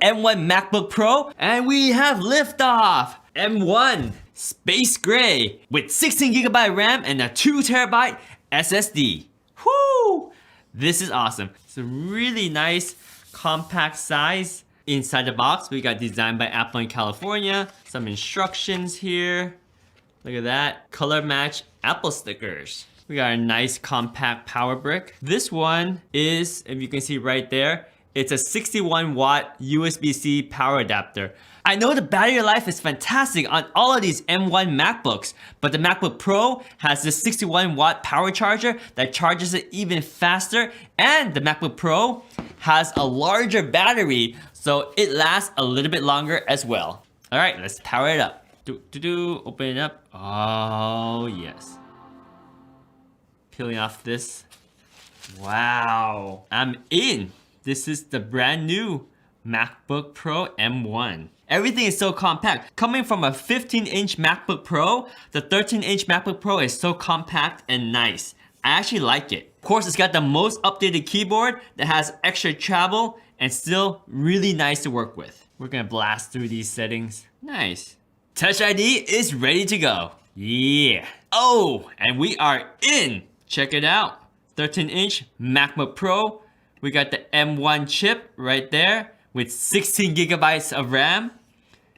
M1 MacBook Pro, and we have liftoff. M1 Space Gray with 16GB RAM and a 2TB SSD. Whoo! This is awesome. It's a really nice compact size. Inside the box, we got designed by Apple in California. Some instructions here. Look at that. Color match Apple stickers. We got a nice compact power brick. This one is, if you can see right there, it's a 61 watt USB-C power adapter. I know the battery life is fantastic on all of these M1 MacBooks, but the MacBook Pro has this 61 watt power charger that charges it even faster, and the MacBook Pro has a larger battery, so it lasts a little bit longer as well. All right, let's power it up. Open it up. Oh, yes. Peeling off this. Wow, I'm in. This is the brand new MacBook Pro M1. Everything is so compact. Coming from a 15-inch MacBook Pro, the 13-inch MacBook Pro is so compact and nice. I actually like it. Of course, it's got the most updated keyboard that has extra travel and still really nice to work with. We're gonna blast through these settings. Nice. Touch ID is ready to go. Yeah. Oh, and we are in. Check it out. 13-inch MacBook Pro. We got the M1 chip right there with 16GB of RAM.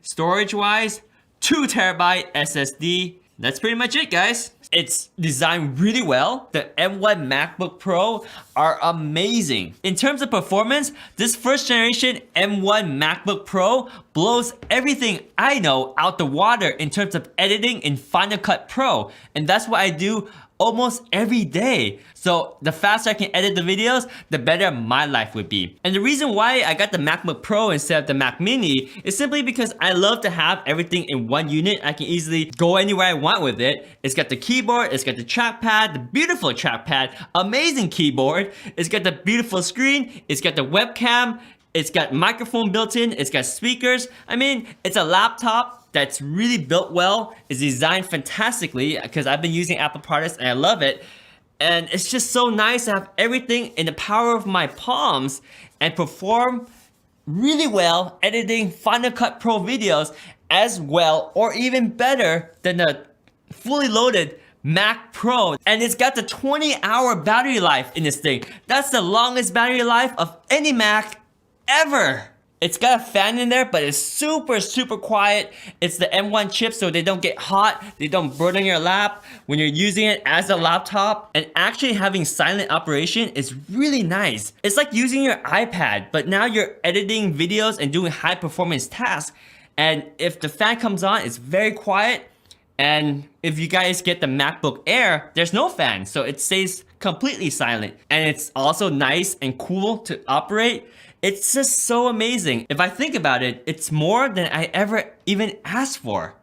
Storage-wise, 2TB SSD. That's pretty much it, guys. It's designed really well. The M1 MacBook Pro are amazing. In terms of performance, this first generation M1 MacBook Pro blows everything I know out the water in terms of editing in Final Cut Pro. And that's what I do almost every day. So the faster I can edit the videos, the better my life would be. And the reason why I got the MacBook Pro instead of the Mac Mini is simply because I love to have everything in one unit. I can easily go anywhere I want with it. It's got the keyboard, it's got the trackpad, the beautiful trackpad, amazing keyboard. It's got the beautiful screen, it's got the webcam, it's got microphone built in, it's got speakers. I mean, it's a laptop that's really built well, is designed fantastically because I've been using Apple products and I love it. And it's just so nice to have everything in the power of my palms and perform really well editing Final Cut Pro videos as well or even better than the fully loaded Mac Pro. And it's got the 20-hour battery life in this thing. That's the longest battery life of any Mac ever. It's got a fan in there, but it's super quiet. It's the M1 chip, so they don't get hot. They don't burn on your lap when you're using it as a laptop. And actually having silent operation is really nice. It's like using your iPad, but now you're editing videos and doing high performance tasks. And if the fan comes on, it's very quiet. And if you guys get the MacBook Air, there's no fan, so it stays completely silent. And it's also nice and cool to operate. It's just so amazing. If I think about it, it's more than I ever even asked for.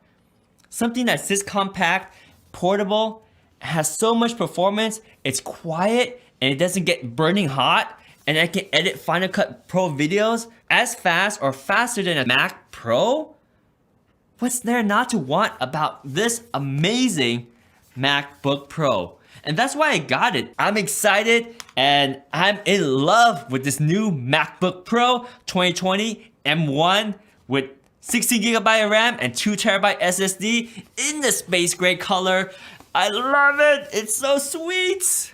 Something that's this compact, portable, has so much performance, it's quiet, and it doesn't get burning hot, and I can edit Final Cut Pro videos as fast or faster than a Mac Pro? What's there not to want about this amazing MacBook Pro? And that's why I got it. I'm excited and I'm in love with this new MacBook Pro 2020 M1 with 16GB of RAM and 2TB SSD in the space gray color. I love it. It's so sweet.